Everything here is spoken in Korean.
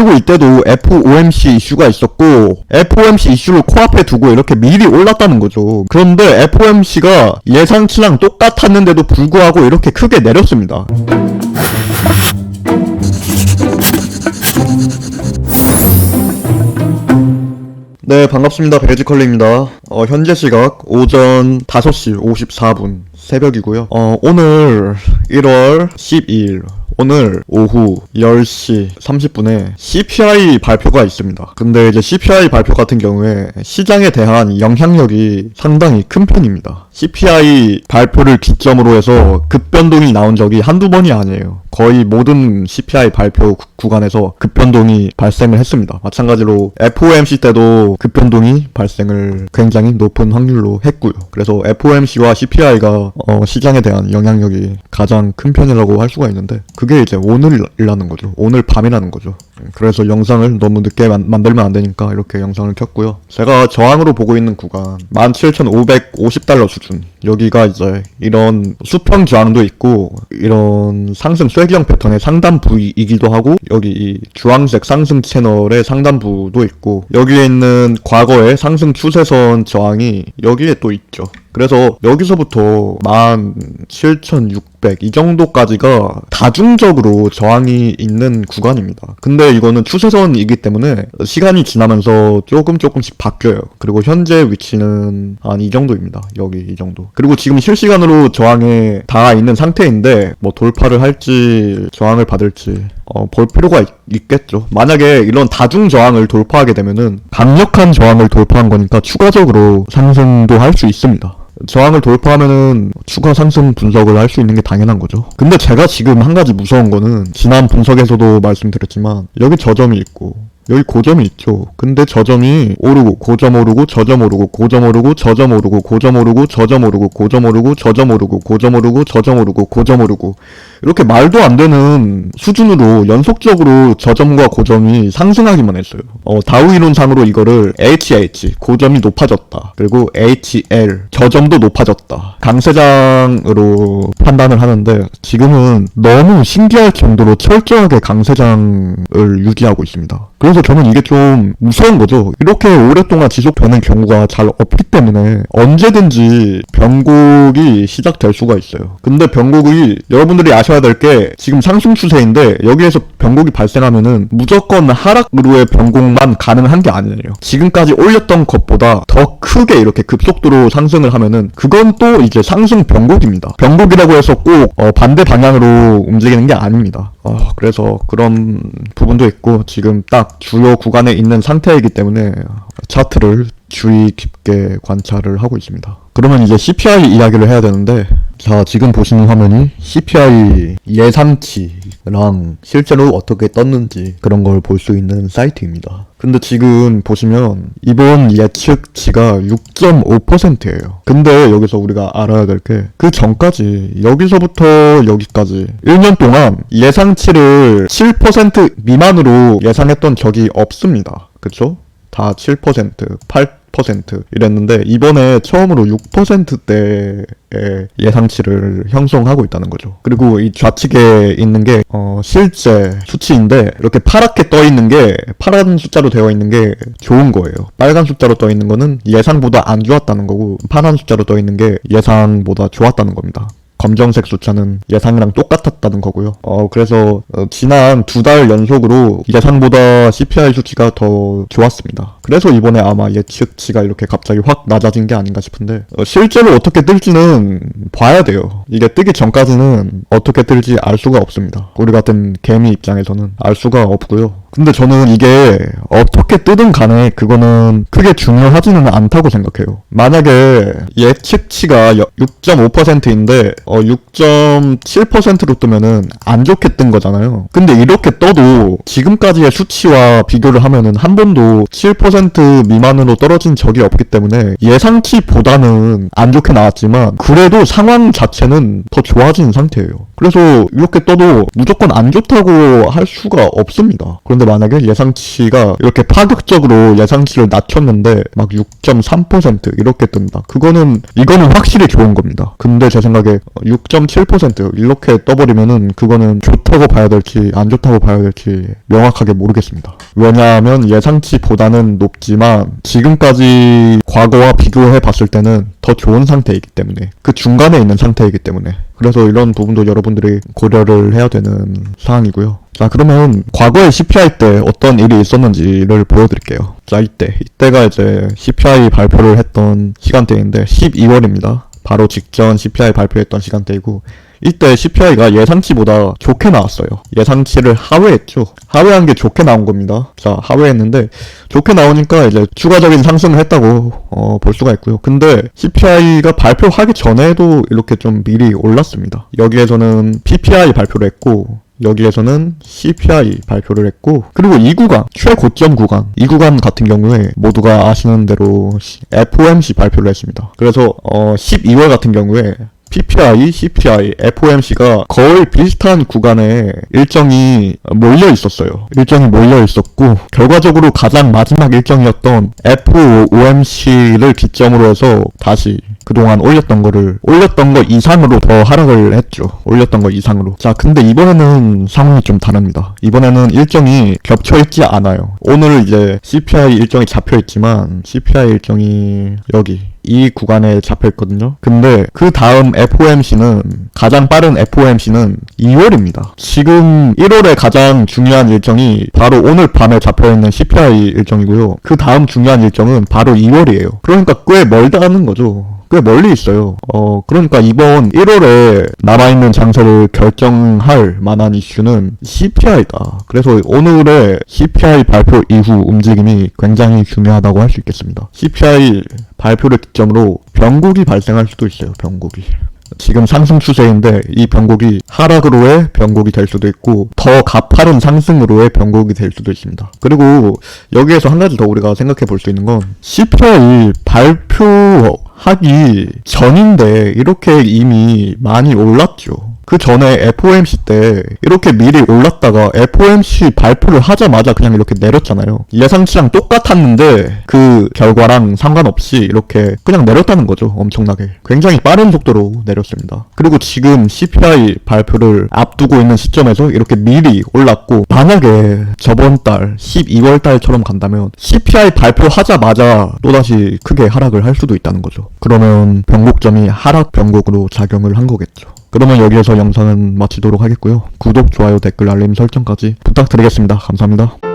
그리고 이때도 FOMC 이슈가 있었고 FOMC 이슈를 코앞에 두고 이렇게 미리 올랐다는 거죠. 그런데 FOMC가 예상치랑 똑같았는데도 불구하고 이렇게 크게 내렸습니다. 네, 반갑습니다. 베이지컬리입니다. 현재 시각 오전 5시 54분 새벽이고요. 오늘 1월 12일 오늘 오후 10시 30분에 CPI 발표가 있습니다. 근데 이제 CPI 발표 같은 경우에 시장에 대한 영향력이 상당히 큰 편입니다. CPI 발표를 기점으로 해서 급변동이 나온 적이 한두 번이 아니에요. 거의 모든 CPI 발표 구간에서 급변동이 발생을 했습니다. 마찬가지로 FOMC 때도 급변동이 발생을 굉장히 높은 확률로 했고요. 그래서 FOMC와 CPI가 시장에 대한 영향력이 가장 큰 편이라고 할 수가 있는데 그게 이제 오늘이라는 거죠. 오늘 밤이라는 거죠. 그래서 영상을 너무 늦게 만들면 안 되니까 이렇게 영상을 켰고요. 제가 저항으로 보고 있는 구간 17,550달러 수준, 여기가 이제 이런 수평 저항도 있고 이런 상승 쐐기형 패턴의 상단 부이기도 하고, 여기 이 주황색 상승 채널의 상단부도 있고, 여기에 있는 과거의 상승 추세선 저항이 여기에 또 있죠. 그래서 여기서부터 17,600 이 정도까지가 다중적으로 저항이 있는 구간입니다. 근데 이거는 추세선이기 때문에 시간이 지나면서 조금씩 바뀌어요. 그리고 현재 위치는 한 이 정도입니다. 여기 이 정도. 그리고 지금 실시간으로 저항에 닿아 있는 상태인데 뭐 돌파를 할지 저항을 받을지 볼 필요가 있겠죠. 만약에 이런 다중 저항을 돌파하게 되면은 강력한 저항을 돌파한 거니까 추가적으로 상승도 할 수 있습니다. 저항을 돌파하면은 추가 상승 분석을 할 수 있는 게 당연한 거죠. 근데 제가 지금 한 가지 무서운 거는 지난 분석에서도 말씀드렸지만 여기 저점이 있고 여기 고점이 있죠. 근데 저점이 오르고 고점 오르고 저점 오르고 고점 오르고 저점 오르고 고점 오르고 저점 오르고 고점 오르고 저점 오르고 고점 오르고 저점 오르고 고점 오르고 이렇게 말도 안 되는 수준으로 연속적으로 저점과 고점이 상승하기만 했어요. 다우 이론상으로 이거를 HH 고점이 높아졌다, 그리고 HL 저점도 높아졌다, 강세장으로 판단을 하는데 지금은 너무 신기할 정도로 철저하게 강세장을 유지하고 있습니다. 그래서 저는 이게 좀 무서운 거죠. 이렇게 오랫동안 지속되는 경우가 잘 없기 때문에 언제든지 변곡이 시작될 수가 있어요. 근데 변곡이 여러분들이 아셔야 될 게 지금 상승 추세인데 여기에서 변곡이 발생하면은 무조건 하락으로의 변곡만 가능한 게 아니에요. 지금까지 올렸던 것보다 더 크게 이렇게 급속도로 상승을 하면은 그건 또 이제 상승 변곡입니다. 변곡이라고 해서 꼭 반대 방향으로 움직이는 게 아닙니다. 그래서 그런 부분도 있고 지금 딱 주요 구간에 있는 상태이기 때문에 차트를 주의 깊게 관찰을 하고 있습니다. 그러면 이제 CPI 이야기를 해야 되는데, 자, 지금 보시는 화면이 CPI 예상치랑 실제로 어떻게 떴는지 그런 걸 볼 수 있는 사이트입니다. 근데 지금 보시면 이번 예측치가 6.5%예요. 근데 여기서 우리가 알아야 될 게 그 전까지 여기서부터 여기까지 1년 동안 예상치를 7% 미만으로 예상했던 적이 없습니다. 그쵸? 다 7%, 8% 이랬는데 이번에 처음으로 6%대의 예상치를 형성하고 있다는 거죠. 그리고 이 좌측에 있는 게 실제 수치인데 이렇게 파랗게 떠 있는 게, 파란 숫자로 되어 있는 게 좋은 거예요. 빨간 숫자로 떠 있는 거는 예상보다 안 좋았다는 거고, 파란 숫자로 떠 있는 게 예상보다 좋았다는 겁니다. 검정색 숫자는 예상이랑 똑같았다는 거고요. 그래서 지난 2달 연속으로 예상보다 CPI 수치가 더 좋았습니다. 그래서 이번에 아마 예측치가 이렇게 갑자기 확 낮아진 게 아닌가 싶은데, 실제로 어떻게 뜰지는 봐야 돼요. 이게 뜨기 전까지는 어떻게 뜰지 알 수가 없습니다. 우리 같은 개미 입장에서는 알 수가 없고요. 근데 저는 이게 어떻게 뜨든 간에 그거는 크게 중요하지는 않다고 생각해요. 만약에 예측치가 6.5%인데 6.7%로 뜨면은 안 좋게 뜬 거잖아요. 근데 이렇게 떠도 지금까지의 수치와 비교를 하면은 한 번도 7% 미만으로 떨어진 적이 없기 때문에 예상치보다는 안 좋게 나왔지만 그래도 상황 자체는 더 좋아진 상태예요. 그래서 이렇게 떠도 무조건 안 좋다고 할 수가 없습니다. 그런데 만약에 예상치가 이렇게 파격적으로 예상치를 낮췄는데 막 6.3% 이렇게 뜬다. 이거는 확실히 좋은 겁니다. 근데 제 생각에 6.7% 이렇게 떠버리면은 그거는 좋다고 봐야 될지 안 좋다고 봐야 될지 명확하게 모르겠습니다. 왜냐하면 예상치보다는 높지만 지금까지 과거와 비교해 봤을 때는 더 좋은 상태이기 때문에, 그 중간에 있는 상태이기 때문에, 그래서 이런 부분도 여러분들이 고려를 해야 되는 사항이고요. 자, 그러면 과거의 CPI 때 어떤 일이 있었는지를 보여드릴게요. 자, 이때가 이제 CPI 발표를 했던 시간대인데 12월입니다. 바로 직전 CPI 발표했던 시간대이고, 이때 CPI가 예상치보다 좋게 나왔어요. 예상치를 하회했죠. 하회한 게 좋게 나온 겁니다. 자, 하회했는데 좋게 나오니까 이제 추가적인 상승을 했다고 볼 수가 있고요. 근데 CPI가 발표하기 전에도 이렇게 좀 미리 올랐습니다. 여기에서는 PPI 발표를 했고, 여기에서는 CPI 발표를 했고, 그리고 이 구간, 최고점 구간, 이 구간 같은 경우에 모두가 아시는 대로 FOMC 발표를 했습니다. 그래서 12월 같은 경우에 PPI, CPI, FOMC가 거의 비슷한 구간에 일정이 몰려 있었어요. 일정이 몰려 있었고, 결과적으로 가장 마지막 일정이었던 FOMC를 기점으로 해서 다시 그동안 올렸던 거 이상으로 더 하락을 했죠. 올렸던 거 이상으로. 자, 근데 이번에는 상황이 좀 다릅니다. 이번에는 일정이 겹쳐있지 않아요. 오늘 이제 CPI 일정이 잡혀있지만, CPI 일정이 여기 이 구간에 잡혀있거든요. 근데 그 다음 FOMC는, 가장 빠른 FOMC는 2월입니다. 지금 1월에 가장 중요한 일정이 바로 오늘 밤에 잡혀있는 CPI 일정이고요. 그 다음 중요한 일정은 바로 2월이에요. 그러니까 꽤 멀다는 거죠. 꽤 멀리 있어요. 그러니까 이번 1월에 남아있는 장세를 결정할 만한 이슈는 CPI다. 그래서 오늘의 CPI 발표 이후 움직임이 굉장히 중요하다고 할 수 있겠습니다. CPI 발표를 기점으로 변곡이 발생할 수도 있어요. 변곡이. 지금 상승 추세인데 이 변곡이 하락으로의 변곡이 될 수도 있고, 더 가파른 상승으로의 변곡이 될 수도 있습니다. 그리고 여기에서 한 가지 더 우리가 생각해 볼 수 있는 건, CPI 발표하기 전인데 이렇게 이미 많이 올랐죠. 그 전에 FOMC 때 이렇게 미리 올랐다가 FOMC 발표를 하자마자 그냥 이렇게 내렸잖아요. 예상치랑 똑같았는데 그 결과랑 상관없이 이렇게 그냥 내렸다는 거죠. 엄청나게. 굉장히 빠른 속도로 내렸습니다. 그리고 지금 CPI 발표를 앞두고 있는 시점에서 이렇게 미리 올랐고, 만약에 저번 달 12월 달처럼 간다면 CPI 발표하자마자 또다시 크게 하락을 할 수도 있다는 거죠. 그러면 변곡점이 하락 변곡으로 작용을 한 거겠죠. 그러면 여기에서 영상은 마치도록 하겠고요. 구독, 좋아요, 댓글, 알림 설정까지 부탁드리겠습니다. 감사합니다.